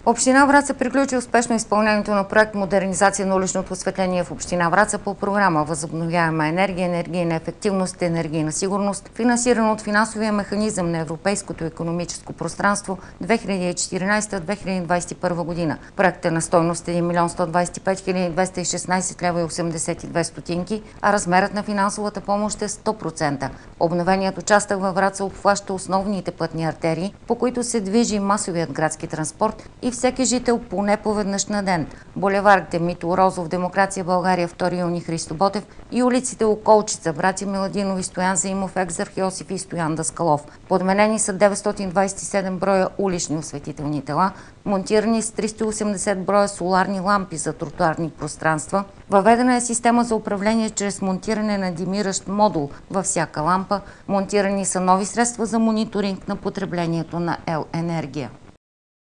Община Враца приключи успешно изпълнението на проект „Модернизация на уличното осветление в община Враца“ по програма „Възобновяема енергия, енергийна ефективност и енергийна сигурност“, финансирана от финансовия механизъм на Европейското икономическо пространство 2014-2021 година. Проектът е на стойност 1 млн. 125 хил. 216 лева и 82 стотинки, а размерът на финансовата помощ е 100%. Обновеният участък във Враца обхваща основните пътни артерии, по които се движи масовият градски транспорт и всеки жител поне поведнъж на ден. Булевардите Митьо Розов, Демокрация България, 2 юни Христо Ботев и улиците Околчица, Братя Миладинови, Стоян Заимов, Екзарх Йосиф и Стоян Даскалов. Подменени са 927 броя улични осветителни тела, монтирани с 380 броя соларни лампи за тротоарни пространства. Въведена е система за управление чрез монтиране на димиращ модул във всяка лампа. Монтирани са нови средства за мониторинг на потреблението на ел. енергия.